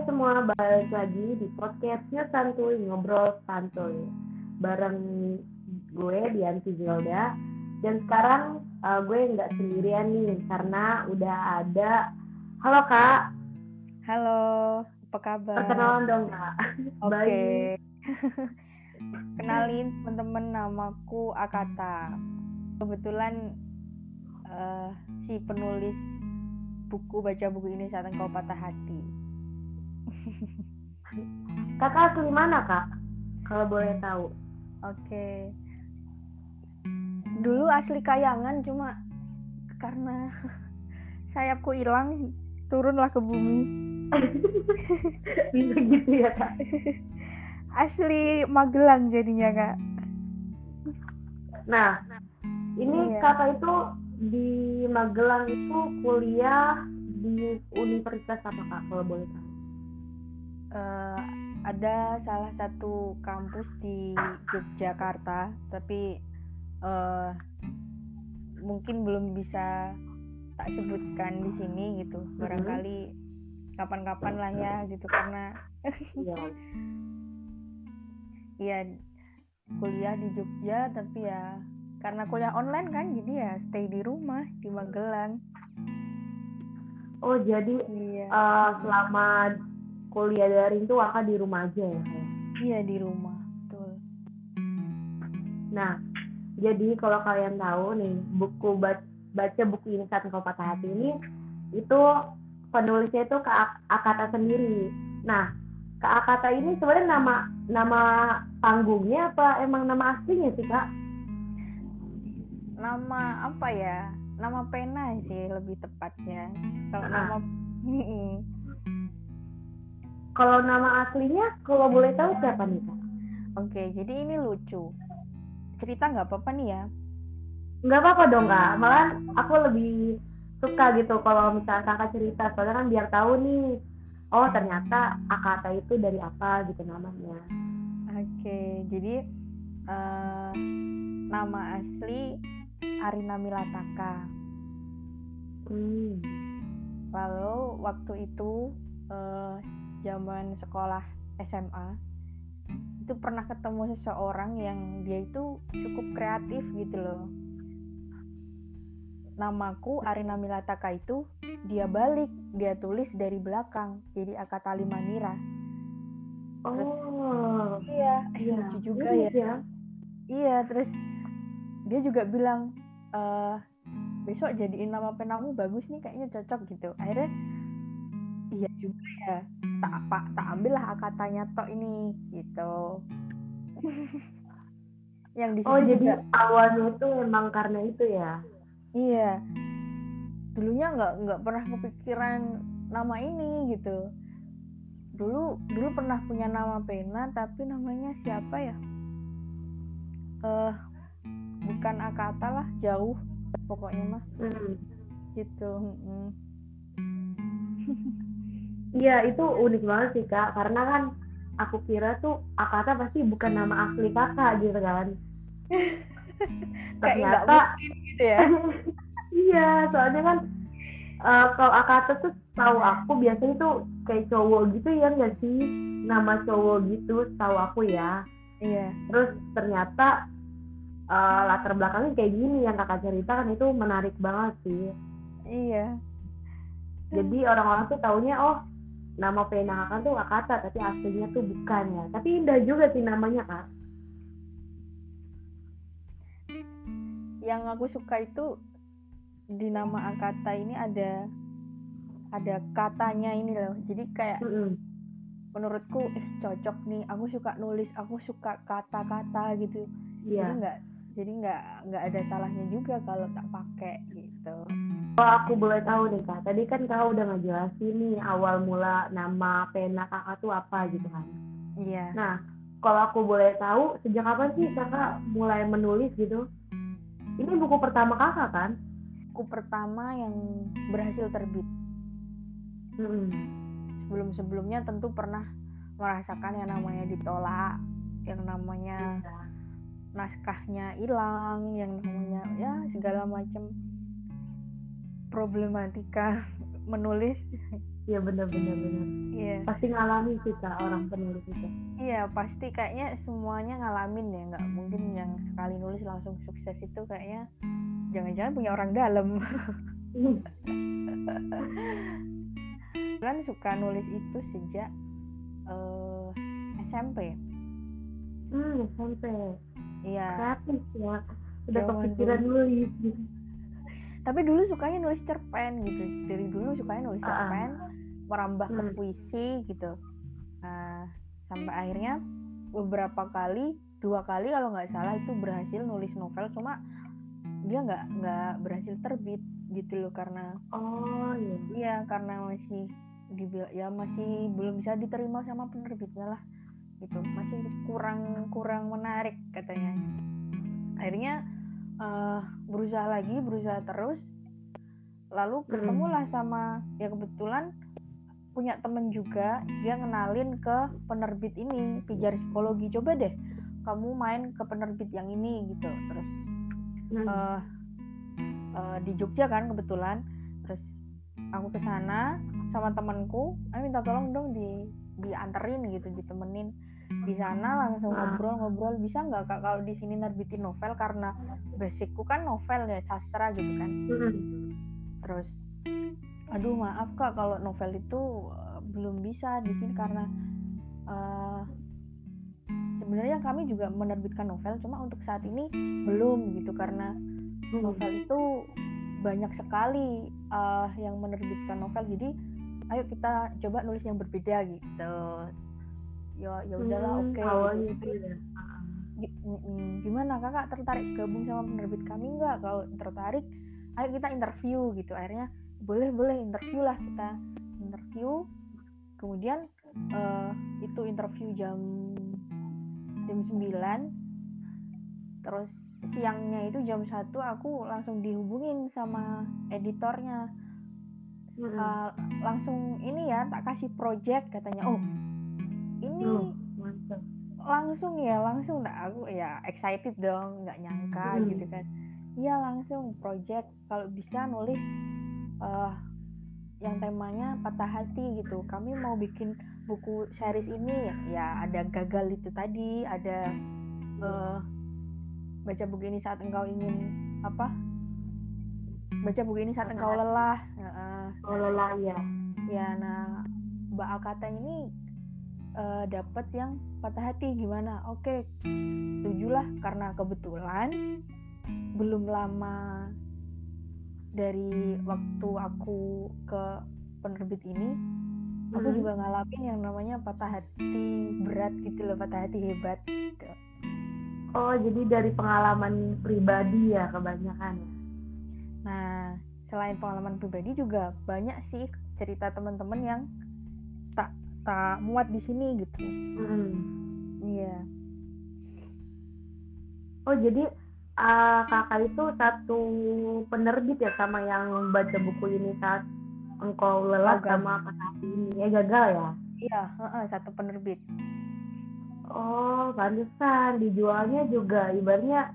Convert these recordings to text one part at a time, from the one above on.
semua, balik lagi di podcastnya Santuy, Ngobrol Santuy bareng gue, Dianti Zilda. Dan sekarang gue nggak sendirian nih, karena udah ada. Halo Kak. Halo, apa kabar? Perkenalan dong Kak. Oke. Baik. Kenalin teman-teman, namaku Akata. Kebetulan si penulis baca buku ini saat engkau patah hati. Kakak asli mana Kak? Kalau boleh tahu. Oke. Dulu asli Kayangan, cuma karena sayapku hilang, turunlah ke bumi. Bisa gitu ya Kak? Asli Magelang jadinya Kak. Nah, ini Iya. Kakak itu di Magelang itu kuliah di universitas apa Kak? Kalau boleh tahu. Ada salah satu kampus di Yogyakarta, tapi mungkin belum bisa tak sebutkan di sini gitu. Barangkali kapan-kapan lah ya gitu, karena ya kuliah di Jogja, tapi ya karena kuliah online kan, jadi ya stay di rumah di Magelang. Oh jadi selama kuliah daring tuh Kakak di rumah aja ya? Iya, di rumah, betul. Nah, jadi kalau kalian tahu nih, buku baca buku ini saat engkau patah hati ini, itu penulisnya itu Kak Akata sendiri. Nah, Kak Akata ini sebenarnya nama panggungnya apa emang nama aslinya sih Kak? Nama apa ya? Nama pena sih lebih tepatnya. Kalau nama aslinya, kalau boleh tahu siapa nih Kak? Oke, jadi ini lucu. Cerita nggak apa-apa nih ya? Nggak apa-apa dong Kak, malah aku lebih suka gitu kalau misalnya Kakak cerita, soalnya kan biar tahu nih, oh ternyata Akata itu dari apa gitu namanya. Oke, jadi nama asli Arina Milataka. Lalu waktu itu zaman sekolah SMA itu pernah ketemu seseorang yang dia itu cukup kreatif gitu loh. Namaku Arina Milataka itu dia tulis dari belakang jadi Akata Limanira. Terus lucu juga ya. Iya, terus dia juga bilang besok jadiin nama penamu bagus nih, kayaknya cocok gitu. Akhirnya iya juga ya, tak ambillah Akatanya tok ini gitu. Yang di situ jadi juga, awalnya itu memang karena itu ya? iya, dulunya nggak pernah kepikiran nama ini gitu. Dulu pernah punya nama pena, tapi namanya siapa ya? Bukan Akata lah, jauh pokoknya mah. Gitu. Iya, itu unik banget sih Kak, karena kan aku kira tuh Akata pasti bukan nama asli Kakak gitu kan. Kayak nggak Ternyata mungkin gitu ya. iya, soalnya kan kalau Akata tuh tahu aku biasanya tuh kayak cowok gitu ya nggak sih, nama cowok gitu tahu aku ya. Iya. Terus ternyata latar belakangnya kayak gini yang Kakak ceritakan, itu menarik banget sih. Iya. Jadi orang-orang tuh taunya oh nama pena Kakak tuh Akata, tapi aslinya tuh bukan ya. Tapi indah juga sih namanya Kak. Yang aku suka itu di nama Akata ini ada katanya ini loh. Jadi kayak menurutku cocok nih. Aku suka nulis, aku suka kata-kata gitu. Iya. Jadi nggak ada salahnya juga kalau tak pakai gitu. Kalau aku boleh tahu nih Kak, tadi kan Kakak udah ngejelasin nih awal mula nama pena Kakak tuh apa gitu kan. Iya. Nah, kalau aku boleh tahu, sejak kapan sih Kakak mulai menulis gitu? Ini buku pertama Kakak kan? Buku pertama yang berhasil terbit. Sebelum-sebelumnya tentu pernah merasakan yang namanya ditolak, yang namanya naskahnya hilang, yang namanya ya segala macam problematika menulis. Iya benar-benar. Iya. Pasti ngalamin sih Kak orang penulis itu. Iya pasti kayaknya semuanya ngalamin ya, nggak mungkin yang sekali nulis langsung sukses itu kayaknya jangan-jangan punya orang dalam. Kan suka nulis itu sejak SMP. SMP. Iya. Kreatif ya. Udah kepikiran nulis gitu. Tapi dulu sukanya nulis cerpen gitu. Dari dulu sukanya nulis cerpen, merambah ke puisi gitu. Sampai akhirnya beberapa kali, 2 kali kalau nggak salah itu berhasil nulis novel, cuma dia nggak berhasil terbit gitu loh, karena iya karena masih belum bisa diterima sama penerbitnya lah gitu, masih kurang menarik katanya. Akhirnya berusaha terus, lalu ketemulah sama ya kebetulan punya temen juga, dia ngenalin ke penerbit ini, Pijar Psikologi, coba deh kamu main ke penerbit yang ini gitu. Terus di Jogja kan kebetulan, terus aku kesana sama temanku, minta tolong dong dianterin gitu, ditemenin. Di sana langsung ngobrol, bisa nggak Kak kalau di sini nerbitin novel, karena basicku kan novel ya, sastra gitu kan. Terus aduh maaf Kak kalau novel itu belum bisa di sini, karena sebenarnya kami juga menerbitkan novel, cuma untuk saat ini belum gitu, karena novel itu banyak sekali yang menerbitkan novel, jadi ayo kita coba nulis yang berbeda gitu. Ya udahlah, oke. Gimana Kakak tertarik gabung sama penerbit kami nggak? Kalau tertarik ayo kita interview gitu. Akhirnya boleh interview lah, kita interview. Kemudian itu interview jam 9, terus siangnya itu jam 1 aku langsung dihubungin sama editornya. Langsung ini ya, tak kasih project katanya. Ini langsung tak, aku ya excited dong, nggak nyangka gitu kan. Iya langsung project, kalau bisa nulis yang temanya patah hati gitu. Kami mau bikin buku series ini ya, ada gagal itu tadi, ada baca buku ini saat engkau ingin baca buku ini saat engkau lelah. Lelah ya. Ya, nah Mbak Akata ini dapat yang patah hati, gimana? Oke, setujulah, karena kebetulan belum lama dari waktu aku ke penerbit ini, aku juga ngalamin yang namanya patah hati berat gitu loh, patah hati hebat gitu. Oh, jadi dari pengalaman pribadi ya kebanyakan. Nah, selain pengalaman pribadi juga banyak sih cerita teman-teman yang tak muat di sini gitu. Iya. Oh, jadi kakak itu satu penerbit ya sama yang baca buku ini saat engkau lelah sama patah hati ini. Gagal ya? Iya, satu penerbit. Oh, pantesan dijualnya juga ibaratnya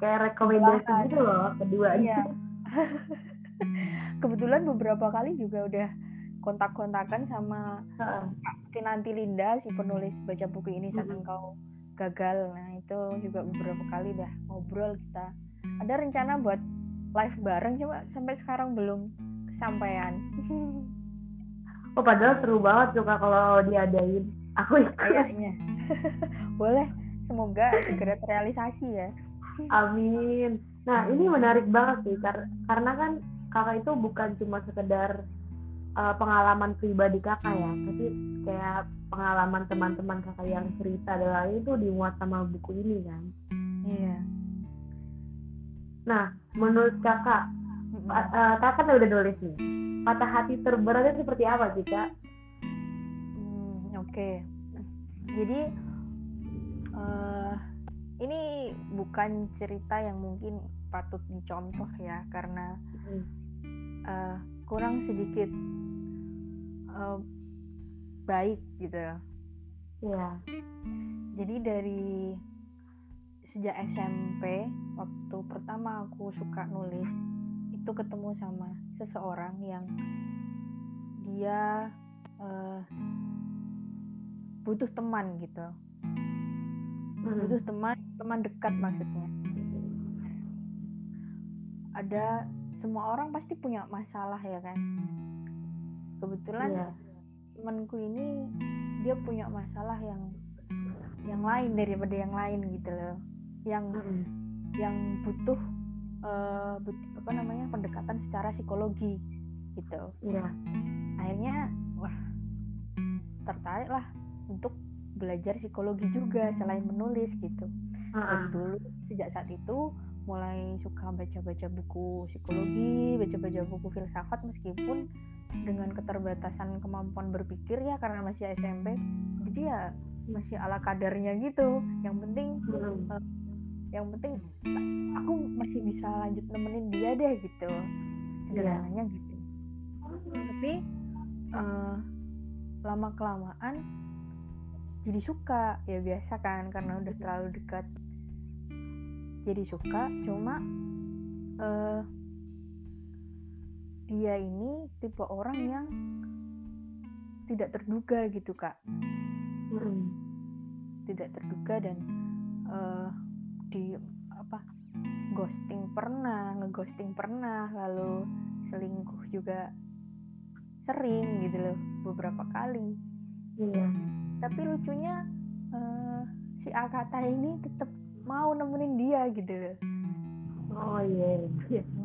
kayak rekomendasi gitu loh keduanya. Iya. Kebetulan beberapa kali juga udah kontak-kontakan sama Kinanti Linda, si penulis baca buku ini saat engkau gagal. Nah itu juga beberapa kali dah ngobrol kita. Ada rencana buat live bareng, cuma sampai sekarang belum kesampaian. Oh, padahal seru banget tuh Kak kalau diadain. Aku ikut. Kayaknya. Boleh, semoga segera terrealisasi ya. Amin. Nah ini menarik banget sih, karena kan kakak itu bukan cuma sekedar pengalaman pribadi kakak ya, tapi kayak pengalaman teman-teman kakak yang cerita dan itu dimuat sama buku ini kan. Iya. Nah, menurut kakak, kakak udah nulis nih, patah hati terberatnya seperti apa sih Kak? Oke. Jadi ini bukan cerita yang mungkin patut dicontoh ya, karena kurang sedikit baik gitu. Iya. Jadi dari sejak SMP, waktu pertama aku suka nulis, itu ketemu sama seseorang yang dia butuh teman gitu. Butuh teman dekat maksudnya. Ada, semua orang pasti punya masalah ya kan. Kebetulan temanku ini dia punya masalah yang lain daripada yang lain gitu loh. Yang butuh pendekatan secara psikologi gitu. Akhirnya tertarik lah untuk belajar psikologi juga selain menulis gitu. Dari dulu sejak saat itu mulai suka baca-baca buku psikologi, baca-baca buku filsafat, meskipun dengan keterbatasan kemampuan berpikir ya karena masih SMP, jadi ya masih ala kadarnya gitu. Yang penting aku masih bisa lanjut nemenin dia deh gitu, sederhananya gitu. Tapi lama kelamaan jadi suka, ya biasa kan karena udah terlalu dekat. Jadi suka, cuma dia ini tipe orang yang tidak terduga gitu Kak. Tidak terduga dan ngeghosting pernah, lalu selingkuh juga sering gitu loh, beberapa kali. Tapi lucunya si Akata ini tetap mau nemenin dia gitu loh.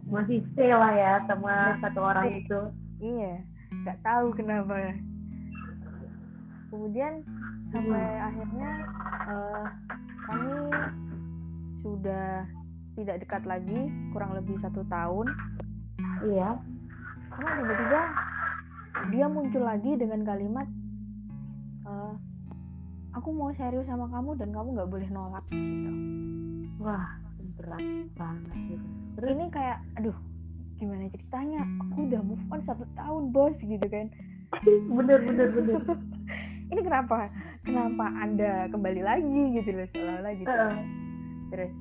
Masih stay lah ya sama satu orang itu. Iya, nggak tahu kenapa. Kemudian sampai akhirnya kami sudah tidak dekat lagi, kurang lebih 1 tahun. Cuma tiba-tiba dia muncul lagi dengan kalimat, aku mau serius sama kamu dan kamu nggak boleh nolak gitu. Wah, berat banget gitu. Terus ini kayak, aduh, gimana ceritanya? Aku udah move on 1 tahun bos gitu kan. Bener. Ini kenapa Anda kembali lagi gitu loh, seolah-olah gitu. Terus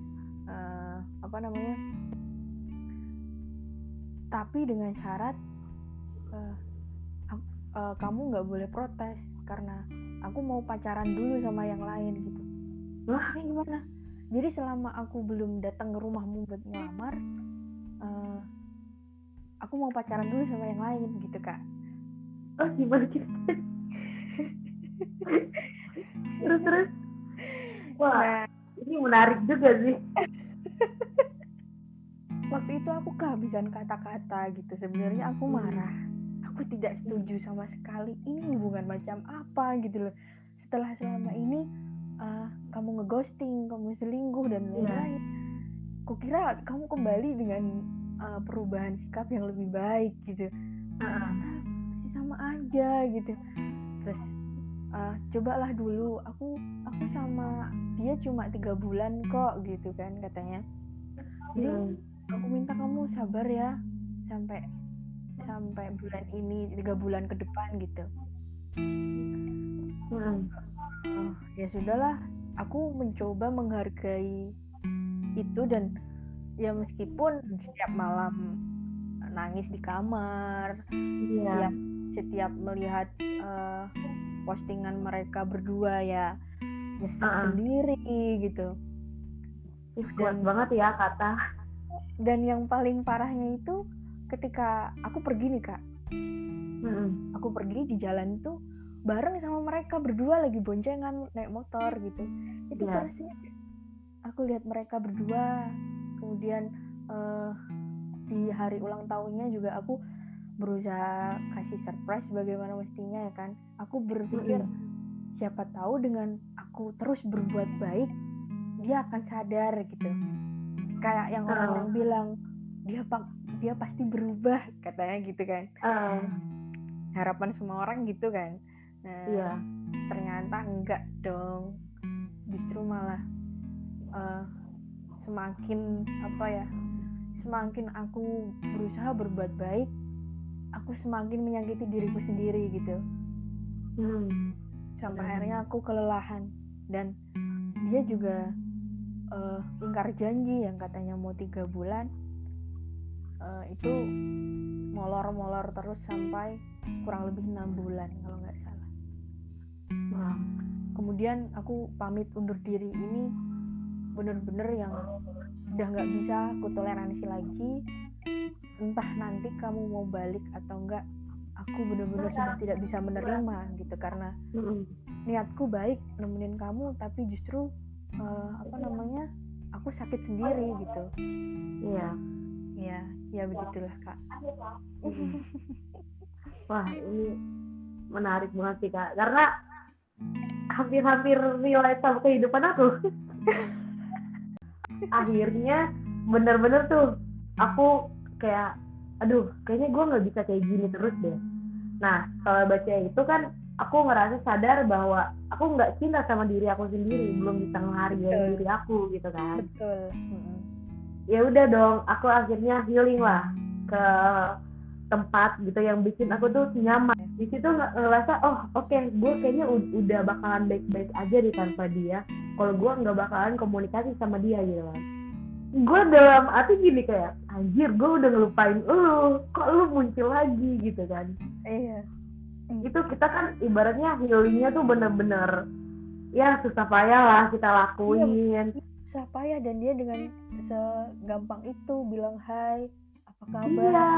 tapi dengan syarat kamu nggak boleh protes karena aku mau pacaran dulu sama yang lain gitu. Maksudnya gimana? Jadi selama aku belum datang ke rumahmu buat ngelamar, aku mau pacaran dulu sama yang lain gitu Kak. Oh gimana ceritanya? Terus wah, ini menarik juga sih. Waktu itu aku kehabisan kata-kata gitu. Sebenarnya aku marah, aku tidak setuju sama sekali. Ini hubungan macam apa gitu loh. Setelah selama ini kamu ngeghosting, kamu selingkuh dan lain-lain, kukira kamu kembali dengan perubahan sikap yang lebih baik gitu. Masih sama aja gitu. Terus cobalah dulu, aku sama dia cuma 3 bulan kok gitu kan katanya. Jadi aku minta kamu sabar ya sampai bulan ini, 3 bulan ke depan gitu. Ya sudahlah, aku mencoba menghargai itu dan ya meskipun setiap malam nangis di kamar, setiap melihat postingan mereka berdua ya nyesek sendiri gitu. Kuat banget ya kata. Dan yang paling parahnya itu ketika aku pergi nih Kak, aku pergi di jalan tuh bareng sama mereka berdua lagi boncengan naik motor gitu. Itu rasanya aku lihat mereka berdua. Kemudian di hari ulang tahunnya juga aku berusaha kasih surprise bagaimana mestinya ya kan. Aku berpikir siapa tahu dengan aku terus berbuat baik dia akan sadar gitu. Kayak yang orang-orang bilang dia pasti berubah katanya gitu kan. Harapan semua orang gitu kan. Nah, ternyata enggak dong. Justru malah semakin aku berusaha berbuat baik, aku semakin menyakiti diriku sendiri gitu. Sampai akhirnya aku kelelahan dan dia juga ingkar janji yang katanya mau 3 bulan, itu molor terus sampai kurang lebih 6 bulan kalau nggak salah. Kemudian aku pamit undur diri ini bener-bener yang udah nggak bisa aku toleransi lagi. Entah nanti kamu mau balik atau enggak, aku bener-bener sudah tidak bisa menerima gitu, karena niatku baik nemenin kamu, tapi justru aku sakit sendiri gitu. Ya begitulah Kak. Wah, ini menarik banget sih Kak, karena hampir relate sama kehidupan aku. Akhirnya bener-bener tuh aku kayak, aduh kayaknya gue nggak bisa kayak gini terus deh. Nah kalau baca itu kan aku ngerasa sadar bahwa aku nggak cinta sama diri aku sendiri, belum bisa menghargai diri aku gitu kan. Betul. Ya udah dong, aku akhirnya healing lah ke tempat gitu yang bikin aku tuh nyaman. Di situ ngerasa oke, gue kayaknya udah bakalan baik-baik aja di tanpa dia. Kalau gue nggak bakalan komunikasi sama dia gitu kan. Gue dalam hati gini kayak, anjir gue udah ngelupain lu, kok lu muncul lagi gitu kan. Iya. Itu kita kan ibaratnya healingnya tuh bener-bener ya susah payah lah kita lakuin. Susah payah, dan dia dengan segampang itu bilang hai, apa kabar? Iya.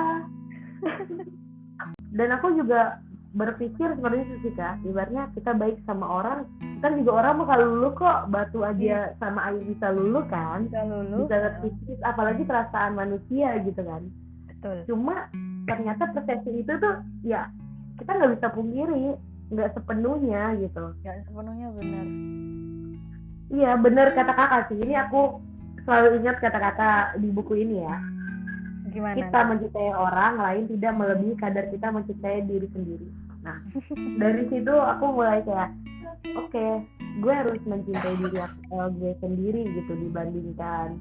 Dan aku juga berpikir seperti itu sih Kak, ibaratnya kita baik sama orang, kan juga orang bakal luluh kok, batu aja sama air bisa luluh kan, bisa terkikis, apalagi perasaan manusia gitu kan. Betul. Cuma ternyata persepsi itu tuh ya kita nggak bisa pungkiri, nggak sepenuhnya gitu. Nggak sepenuhnya benar. Iya benar kata Kakak sih, ini aku selalu ingat kata-kata di buku ini ya. Gimana? Kita mencintai orang lain tidak melebihi kadar kita mencintai diri sendiri. Nah, dari situ aku mulai kayak, oke, gue harus mencintai diri gue sendiri gitu dibandingkan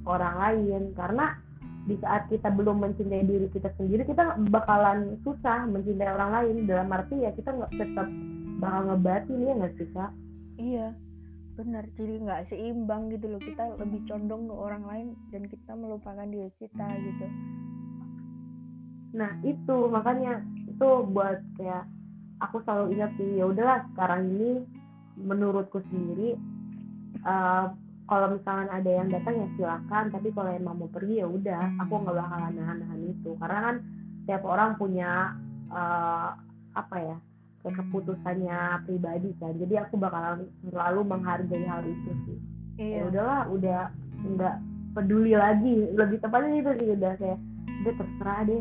orang lain. Karena di saat kita belum mencintai diri kita sendiri, kita bakalan susah mencintai orang lain. Dalam arti ya kita nggak tetap bakal ngebatin, ya nggak sih Kak? Iya. Benar, jadi nggak seimbang gitu loh, kita lebih condong ke orang lain dan kita melupakan diri kita gitu. Nah itu makanya itu buat kayak aku selalu ingat sih, ya udahlah sekarang ini menurutku sendiri kalau misalnya ada yang datang ya silakan, tapi kalau emang mau pergi ya udah, aku nggak bakalan nahan itu, karena kan tiap orang punya keputusannya pribadi kan, jadi aku bakalan selalu menghargai hal itu sih. Ya udahlah, udah nggak peduli lagi, lebih tepatnya itu sih, udah kayak udah terserah deh.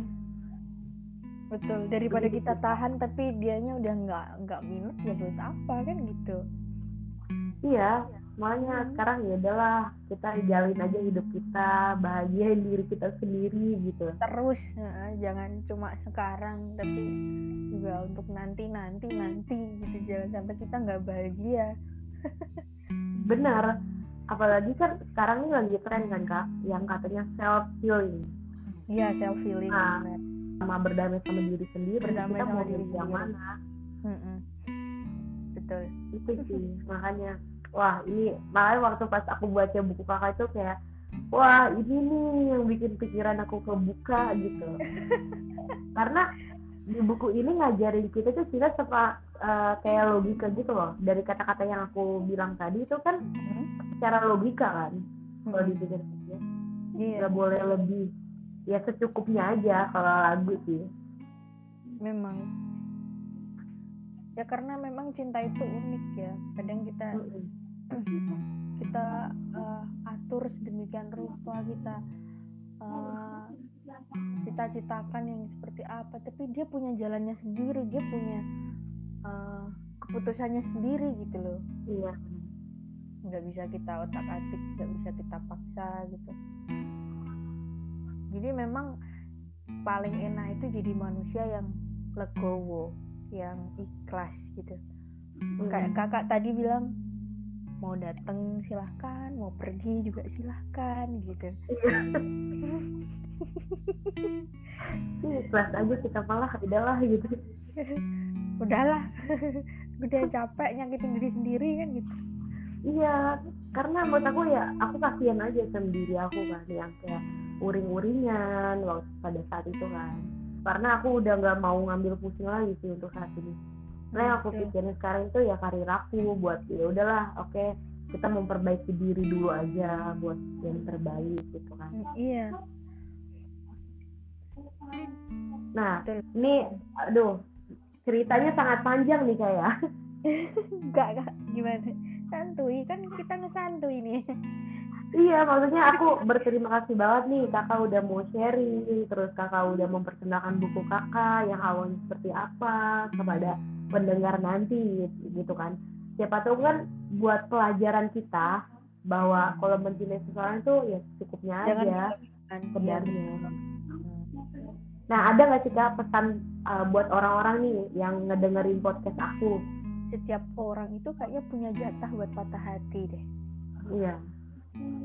Betul, daripada kita tahan tapi dianya udah nggak minus ya buat apa kan gitu. Iya, makanya sekarang ya udahlah, kita jalin aja hidup kita, bahagiain diri kita sendiri gitu. Terus jangan cuma sekarang, tapi juga untuk nanti gitu, jangan sampai kita nggak bahagia. Benar, apalagi kan sekarang ini lagi tren kan Kak, yang katanya self healing. Iya, self healing. Sama berdamai sama diri sendiri, berdamai kita sama mau diri yang sendiri. mana. Betul. Itu sih makanya, wah ini makanya waktu pas aku baca buku Kakak itu kayak, wah ini nih yang bikin pikiran aku kebuka gitu. Karena di buku ini ngajarin kita tuh kayak logika gitu loh, dari kata-kata yang aku bilang tadi itu kan secara logika kan, kalau dipikir-pikir nggak boleh lebih, ya secukupnya aja kalau lagu sih. Memang ya, karena memang cinta itu unik ya, kadang kita atur sedemikian rupa, kita cita-citakan yang seperti apa, tapi dia punya jalannya sendiri, dia punya keputusannya sendiri gitu loh. Iya, nggak bisa kita otak-atik, nggak bisa kita paksa gitu. Jadi memang paling enak itu jadi manusia yang legowo, yang ikhlas gitu. Kayak Kakak tadi bilang, mau datang silahkan, mau pergi juga silahkan gitu. Ikhlas aja kita, malah udahlah gitu. Udahlah, udah capek nyakitin diri sendiri kan gitu. Iya, karena menurut aku ya, aku kasihan aja sendiri aku kan, yang kayak uring-uringan waktu pada saat itu kan. karena aku udah nggak mau ngambil pusing lagi sih untuk saat ini. Nah yang aku pikirin sekarang itu ya karir aku, buat ya udahlah, oke, kita memperbaiki diri dulu aja buat yang terbaik gitu kan. Iya. Nah ini aduh ceritanya sangat panjang nih kayak. Enggak gimana, santuy kan, kita ngesantuy nih. Iya, maksudnya aku berterima kasih banget nih kakak udah mau sharing, terus kakak udah memperkenalkan buku kakak yang awalnya seperti apa kepada pendengar nanti gitu kan. Siapa tahu kan buat pelajaran kita bahwa kalau mencintai seseorang itu ya secukupnya aja sebenarnya. Nah, ada nggak sih kak pesan buat orang-orang nih yang ngedengerin podcast aku? Setiap orang itu kayaknya punya jatah buat patah hati deh. Iya.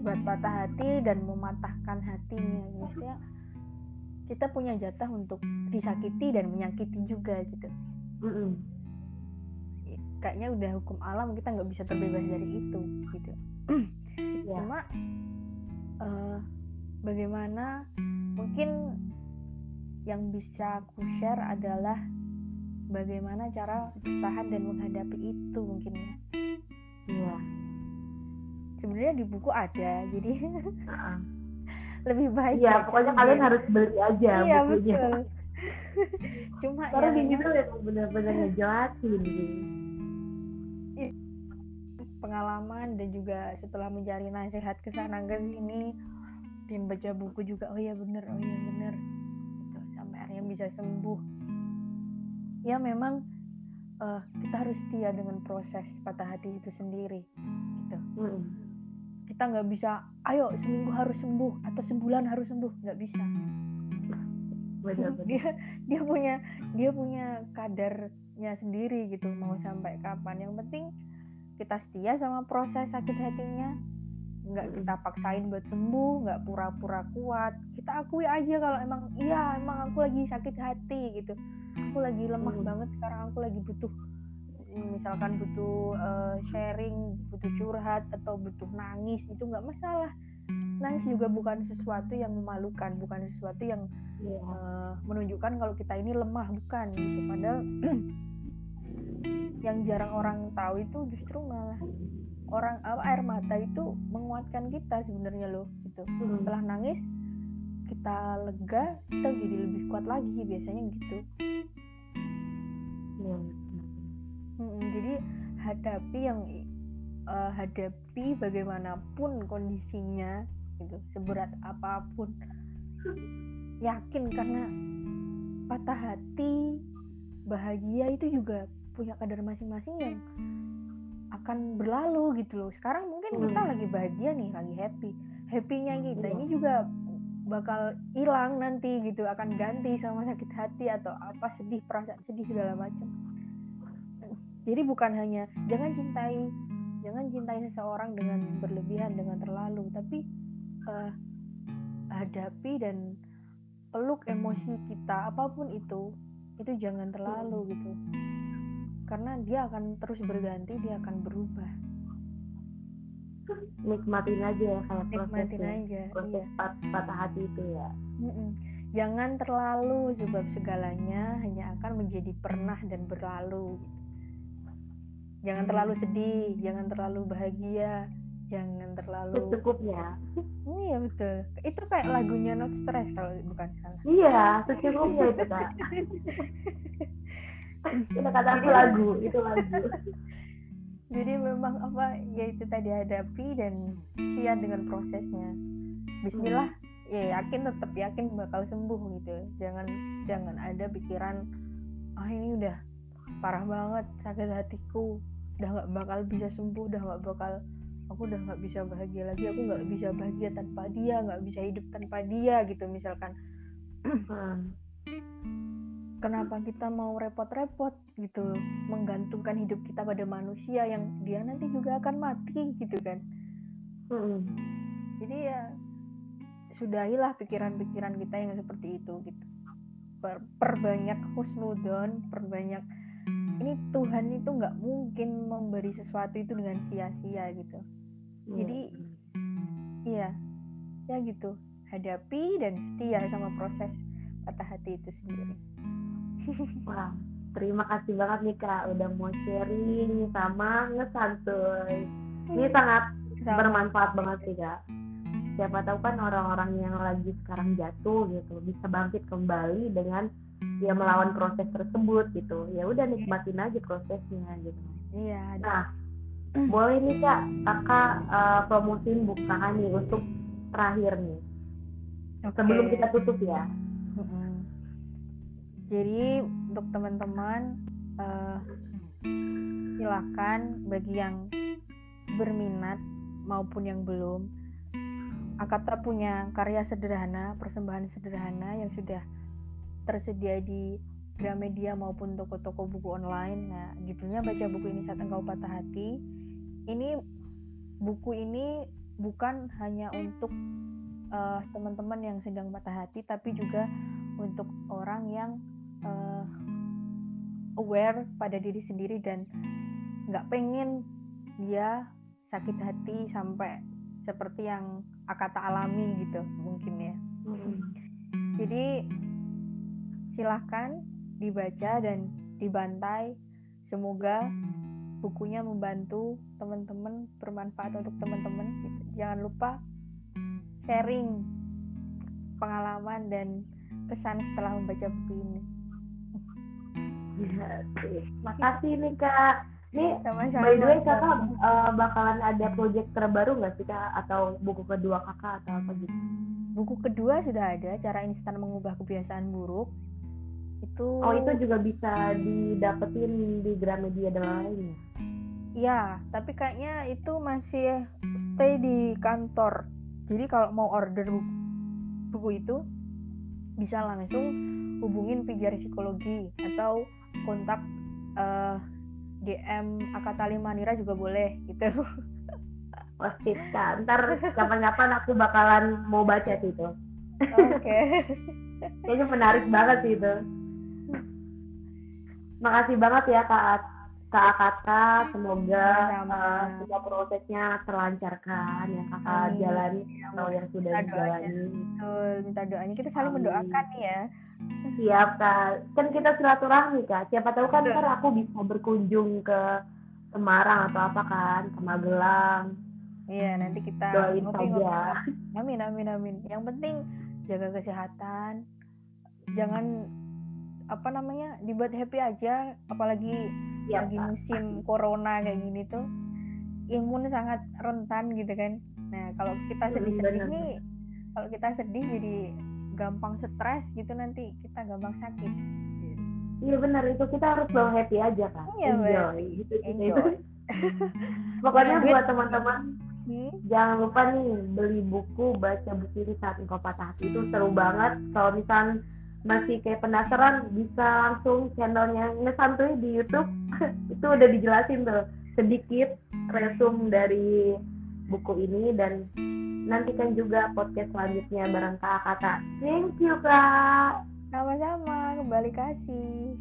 Buat patah hati dan mematahkan hatinya. Maksudnya kita punya jatah untuk disakiti dan menyakiti juga gitu. Kayaknya udah hukum alam, kita nggak bisa terbebas dari itu gitu. Cuma bagaimana, mungkin yang bisa aku share adalah bagaimana cara bertahan dan menghadapi itu mungkin ya. Iya. Sebenarnya di buku ada, jadi lebih baik. Iya, pokoknya kalian harus beli aja bukunya. Betul. Cuma karena di situ memang benar-benar ngejelasin gitu. Pengalaman dan juga setelah mencari nasihat ke sana ke sini dan baca buku juga, oh iya bener gitu, sampai akhirnya bisa sembuh. Ya memang kita harus setia dengan proses patah hati itu sendiri gitu. Kita nggak bisa ayo seminggu harus sembuh atau sebulan harus sembuh, nggak bisa. dia punya kadarnya sendiri gitu, mau sampai kapan. Yang penting kita setia sama proses sakit hatinya, nggak kita paksain buat sembuh, nggak pura-pura kuat. Kita akui aja kalau emang aku lagi sakit hati gitu, aku lagi lemah banget sekarang, aku lagi butuh, misalkan butuh sharing, butuh curhat atau butuh nangis, itu nggak masalah. Nangis juga bukan sesuatu yang memalukan, bukan sesuatu yang menunjukkan kalau kita ini lemah, bukan gitu. Padahal yang jarang orang tahu itu justru malah air mata itu menguatkan kita sebenarnya loh gitu. Setelah nangis kita lega, kita jadi lebih kuat lagi biasanya gitu. Jadi hadapi bagaimanapun kondisinya gitu, seberat apapun, yakin, karena patah hati, bahagia itu juga punya kadar masing-masing yang akan berlalu gitu loh. Sekarang mungkin kita lagi bahagia nih, lagi happy-nya kita ini juga bakal hilang nanti gitu, akan ganti sama sakit hati atau apa, sedih, perasaan sedih segala macam. Jadi bukan hanya jangan cintai seseorang dengan berlebihan, dengan terlalu, tapi hadapi dan peluk emosi kita apapun itu jangan terlalu gitu, karena dia akan terus berganti, dia akan berubah. Nikmatin aja ya, kayak proses patah hati itu ya. Jangan terlalu, sebab segalanya hanya akan menjadi pernah dan berlalu. Jangan terlalu sedih, jangan terlalu bahagia, jangan terlalu secukupnya. Iya betul, itu kayak lagunya Not Stress kalau bukan salah. Iya, secukupnya itu kak. Kita kata lagu. Jadi memang ya itu tadi, hadapi dan setia dengan prosesnya. Bismillah, ya tetap yakin bakal sembuh gitu. Jangan ada pikiran ini udah parah banget sakit hatiku, udah nggak bakal bisa sembuh, aku udah nggak bisa bahagia lagi, aku nggak bisa bahagia tanpa dia, nggak bisa hidup tanpa dia gitu misalkan. Kenapa kita mau repot-repot gitu, menggantungkan hidup kita pada manusia yang dia nanti juga akan mati gitu kan. Jadi ya sudahilah pikiran-pikiran kita yang seperti itu gitu. Perbanyak husnudon, perbanyak, ini Tuhan itu nggak mungkin memberi sesuatu itu dengan sia-sia gitu. Jadi ya gitu, hadapi dan setia sama proses patah hati itu sendiri. Wah, terima kasih banget nih Kak udah mau sharing sama ngesantuy. Ini sangat bermanfaat banget sih Kak. Siapa tahu kan orang-orang yang lagi sekarang jatuh gitu bisa bangkit kembali dengan ya melawan proses tersebut gitu. Ya udah nikmatin aja prosesnya gitu. Iya. Nah, boleh nih Kak, Kakak promosiin bukaan nih untuk terakhir nih. Sebelum kita tutup ya. Jadi untuk teman-teman silakan bagi yang berminat maupun yang belum, Akata punya karya sederhana, persembahan sederhana yang sudah tersedia di Gramedia maupun toko-toko buku online. Nah, judulnya Baca Buku Ini Saat Engkau Patah Hati. Ini buku ini bukan hanya untuk teman-teman yang sedang patah hati, tapi juga untuk orang yang aware pada diri sendiri dan nggak pengen dia sakit hati sampai seperti yang Akata alami gitu mungkin ya. Jadi silahkan dibaca dan dibantai. Semoga bukunya membantu teman-teman, bermanfaat untuk teman-teman gitu. Jangan lupa sharing pengalaman dan kesan setelah membaca buku ini. Makasih nih Kak. Nih, sama-sama. By the way Kakak bakalan ada project terbaru nggak sih Kak? Atau buku kedua Kakak atau apa gitu? Buku kedua sudah ada, Cara Instan Mengubah Kebiasaan Buruk. Itu juga bisa didapetin di Gramedia dan lainnya? Ya, tapi kayaknya itu masih stay di kantor. Jadi kalau mau order buku itu bisa langsung hubungin Pijar Psikologi atau kontak DM Akata Limanira juga boleh gitu. Pasti Kak, ntar kapan-kapan aku bakalan mau baca sih itu. Oke. Kayaknya menarik banget sih itu. Makasih banget ya Kak Akata, semoga semua prosesnya terlancarkan yang Kakak jalani atau yang sudah dijalani. Minta doanya, kita saling mendoakan ya. Siap Kak, kan kita silaturahmi Kak, siapa tahu kan ntar aku bisa berkunjung ke Semarang atau apa kan, ke Magelang. Iya, nanti kita doain saja. Amin. Yang penting jaga kesehatan, jangan dibuat happy aja, apalagi lagi musim corona kayak gini tuh imun sangat rentan gitu kan. Nah, kalau kita sedih-sedih nih, kalau kita sedih jadi gampang stres gitu, nanti kita gampang sakit. Iya benar, itu kita harus bawa happy aja kan. Enjoy. Pokoknya buat teman-teman jangan lupa nih beli buku Baca Buku Ini Saat Engkau Patah Hati, itu seru banget. Kalau misalnya masih kayak penasaran bisa langsung channelnya Ngesantuy di YouTube. Itu udah dijelasin tuh sedikit resume dari buku ini, dan nantikan juga podcast selanjutnya bareng Kak Akata. Thank you Kak. Sama-sama, kembali kasih.